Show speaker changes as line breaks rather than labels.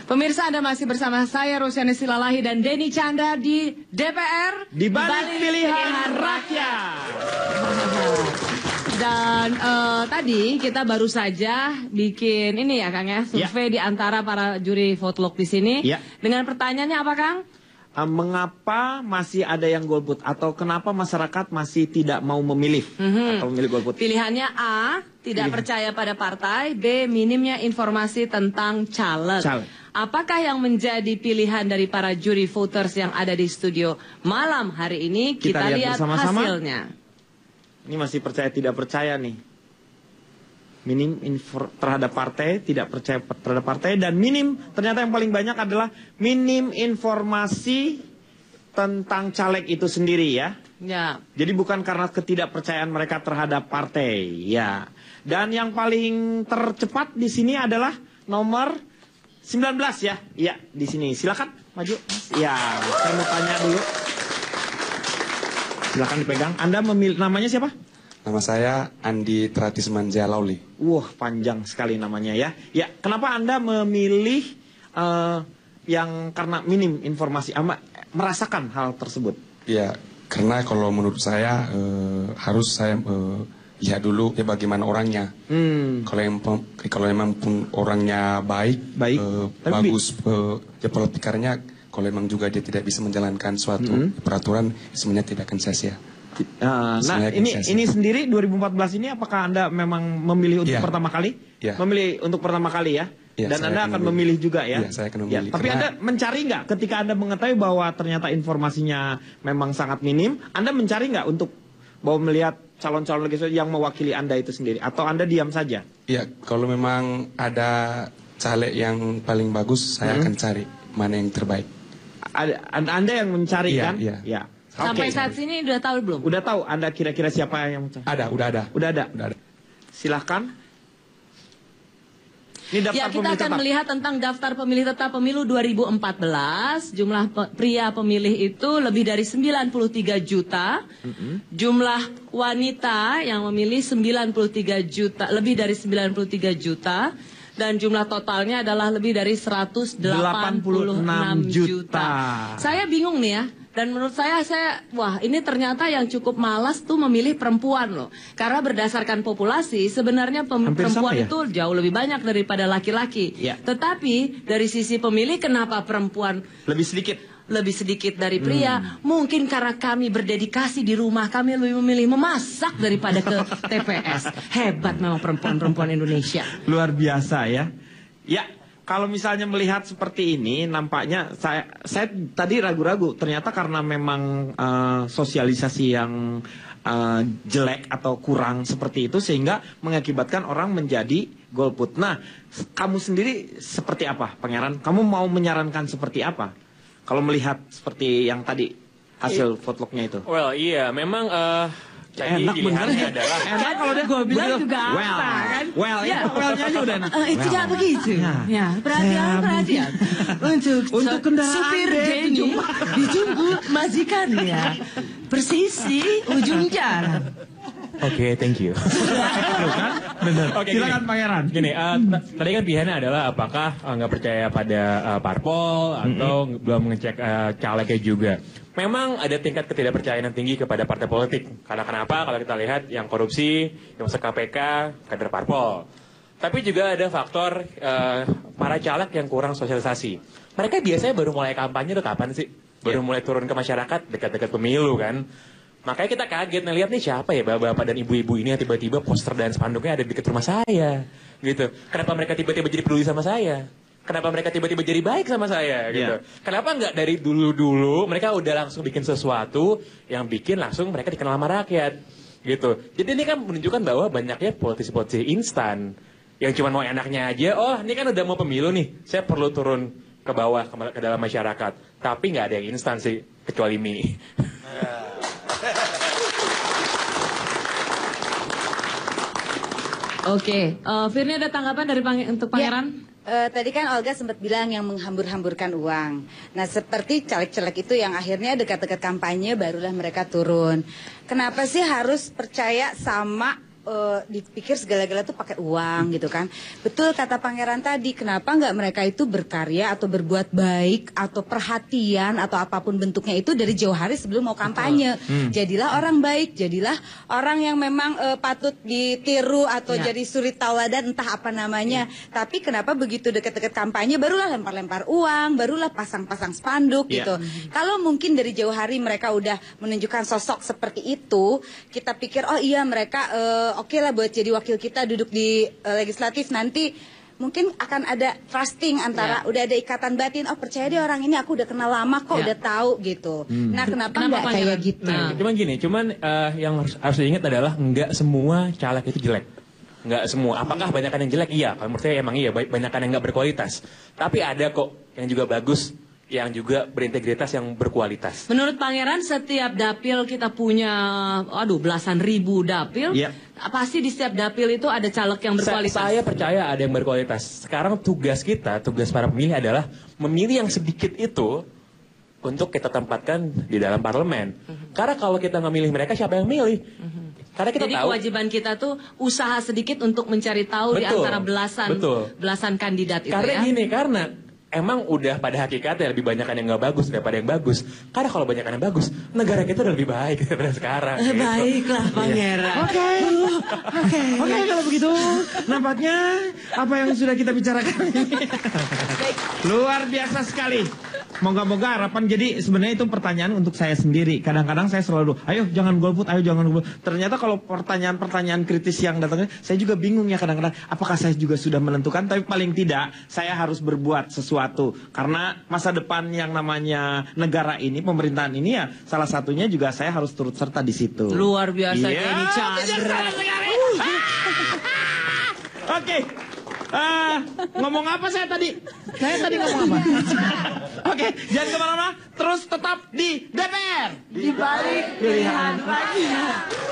Pemirsa, Anda masih bersama saya Rosyani Silalahi dan Denny Chandra di DPR
di balik pilihan rakyat.
Dan tadi kita baru saja bikin ini ya Kang ya, survei di antara para juri vote log di sini. Dengan pertanyaannya apa Kang?
Mengapa masih ada yang golput atau kenapa masyarakat masih tidak mau memilih atau memilih golput?
Pilihannya A, tidak percaya pada partai. B, minimnya informasi tentang caleg. Apakah yang menjadi pilihan dari para juri voters yang ada di studio malam hari ini? Kita lihat hasilnya.
Ini masih percaya tidak percaya nih. Minim terhadap partai, tidak percaya terhadap partai, dan minim, ternyata yang paling banyak adalah minim informasi tentang caleg itu sendiri ya. Jadi bukan karena ketidakpercayaan mereka terhadap partai ya. Dan yang paling tercepat di sini adalah nomor 19 ya. Iya, di sini. Silakan maju. Ya, saya mau tanya dulu. Silakan dipegang. Anda memilih, namanya siapa?
Nama saya Andi Tratismanja Lauli.
Wah, panjang sekali namanya ya. Ya, kenapa Anda memilih yang karena minim informasi, merasakan hal tersebut?
Ya, karena kalau menurut saya harus saya lihat dulu ya bagaimana orangnya. Kalau memang pun orangnya baik, bagus, ya politikernya. Kalau memang juga dia tidak bisa menjalankan suatu peraturan, sebenarnya tidak akan sia-sia.
Nah, ini sendiri 2014 ini apakah Anda memang memilih untuk pertama kali? Memilih untuk pertama kali ya? Dan Anda akan memilih juga ya?
Iya, saya akan memilih.
Tapi Anda mencari nggak ketika Anda mengetahui bahwa ternyata informasinya memang sangat minim, Anda mencari nggak untuk bahwa melihat calon-calon legislatif yang mewakili Anda itu sendiri? Atau Anda diam saja?
Iya, kalau memang ada caleg yang paling bagus, saya akan cari mana yang terbaik.
Anda yang mencari kan?
Iya.
Sampai saat ini udah tahu belum?
Udah tahu Anda kira-kira siapa yang mencari?
Udah ada.
Silahkan. Ini daftar
kita akan melihat tentang daftar pemilih tetap pemilu 2014. Jumlah pria pemilih itu lebih dari 93 juta. Jumlah wanita yang memilih 93 juta, lebih dari 93 juta. Dan jumlah totalnya adalah lebih dari 186 juta. Saya bingung nih ya. Dan menurut saya, wah ini ternyata yang cukup malas tuh memilih perempuan loh. Karena berdasarkan populasi, sebenarnya perempuan itu jauh lebih banyak daripada laki-laki. Tetapi dari sisi pemilih, kenapa perempuan
lebih sedikit?
Lebih sedikit dari pria? Mungkin karena kami berdedikasi di rumah, kami lebih memilih memasak daripada ke TPS. Hebat memang perempuan-perempuan Indonesia.
Luar biasa ya. Ya. Kalau misalnya melihat seperti ini, nampaknya saya tadi ragu-ragu. Ternyata karena memang sosialisasi yang jelek atau kurang seperti itu, sehingga mengakibatkan orang menjadi golput. Nah, kamu sendiri seperti apa, Pangeran? Kamu mau menyarankan seperti apa? Kalau melihat seperti yang tadi hasil vote-lognya itu.
Well, iya, memang
enak bener
adalah
enak kalau dia gue bilang juga kan?
Well-nya aja udah enak.
Tidak begitu. Ya, perhatian. Untuk kendaraan supir Denny dijemput majikannya persis di ujung jalan.
Oke, thank you.
Bener. Silakan Pangeran.
Gini, tadi kan pilihannya adalah apakah nggak percaya pada parpol atau belum mengecek calegnya juga. Memang ada tingkat ketidakpercayaan yang tinggi kepada partai politik. Karena kenapa? Kalau kita lihat yang korupsi, yang masuk KPK, kader parpol. Tapi juga ada faktor para caleg yang kurang sosialisasi. Mereka biasanya baru mulai kampanye tuh kapan sih? Baru mulai turun ke masyarakat dekat-dekat pemilu kan. Makanya kita kaget ngeliat nih siapa ya bapak-bapak dan ibu-ibu ini yang tiba-tiba poster dan spanduknya ada di dekat rumah saya. Gitu. Kenapa mereka tiba-tiba jadi peduli sama saya? Kenapa mereka tiba-tiba jadi baik sama saya gitu? Kenapa nggak dari dulu-dulu mereka udah langsung bikin sesuatu yang bikin langsung mereka dikenal sama rakyat gitu. Jadi ini kan menunjukkan bahwa banyaknya politisi-politisi instan yang cuma mau enaknya aja. Oh ini kan udah mau pemilu nih, saya perlu turun ke bawah ke dalam masyarakat. Tapi nggak ada yang instan sih kecuali mie.
Oke, Firni ada tanggapan dari untuk Pangeran?
Tadi kan Olga sempat bilang yang menghambur-hamburkan uang. Nah seperti caleg-caleg itu yang akhirnya dekat-dekat kampanye barulah mereka turun. Kenapa sih harus percaya sama dipikir segala-gala tuh pakai uang gitu kan. Betul kata Pangeran tadi, kenapa nggak mereka itu berkarya atau berbuat baik atau perhatian atau apapun bentuknya itu dari jauh hari sebelum mau kampanye. Jadilah orang baik, jadilah orang yang memang patut ditiru atau jadi suri tauladan entah apa namanya. Tapi kenapa begitu deket-deket kampanye barulah lempar-lempar uang, barulah pasang-pasang spanduk gitu. Kalau mungkin dari jauh hari mereka udah menunjukkan sosok seperti itu, kita pikir oh iya mereka oke lah buat jadi wakil kita duduk di legislatif nanti mungkin akan ada trusting antara udah ada ikatan batin, oh percaya deh orang ini aku udah kenal lama kok udah tahu gitu. Nah kenapa nggak kayak gitu?
Cuman yang harus diingat adalah nggak semua caleg itu jelek. Nggak semua. Apakah banyakan yang jelek? Iya. Kalau menurut saya emang iya. Banyakan yang nggak berkualitas. Tapi ada kok yang juga bagus, yang juga berintegritas, yang berkualitas.
Menurut Pangeran, setiap dapil kita punya, belasan ribu dapil. Pasti di setiap dapil itu ada caleg yang berkualitas.
Saya percaya ada yang berkualitas. Sekarang tugas para pemilih adalah memilih yang sedikit itu untuk kita tempatkan di dalam parlemen. Karena kalau kita nggak milih mereka, siapa yang milih? Karena kita
Jadi
tahu,
kewajiban kita tuh usaha sedikit untuk mencari tahu di antara belasan kandidat itu
karena emang udah pada hakikatnya lebih banyak yang nggak bagus daripada yang bagus. Karena kalau banyak yang bagus, negara kita udah lebih baik daripada sekarang.
Baiklah Pangeran.
Oke, kalau begitu nampaknya apa yang sudah kita bicarakan ini luar biasa sekali. Moga-moga harapan, jadi sebenarnya itu pertanyaan untuk saya sendiri. Kadang-kadang saya selalu, ayo jangan golput, ayo jangan golput. Ternyata kalau pertanyaan-pertanyaan kritis yang datangnya, saya juga bingung ya kadang-kadang. Apakah saya juga sudah menentukan, tapi paling tidak saya harus berbuat sesuatu. Karena masa depan yang namanya negara ini, pemerintahan ini ya salah satunya juga saya harus turut serta di situ.
Luar biasa Denny Chandra.
Oke. Ngomong apa saya tadi? Saya tadi ngomong apa? Oke, jangan kemana-mana. Terus tetap di DPR. Di balik pilihan rakyat.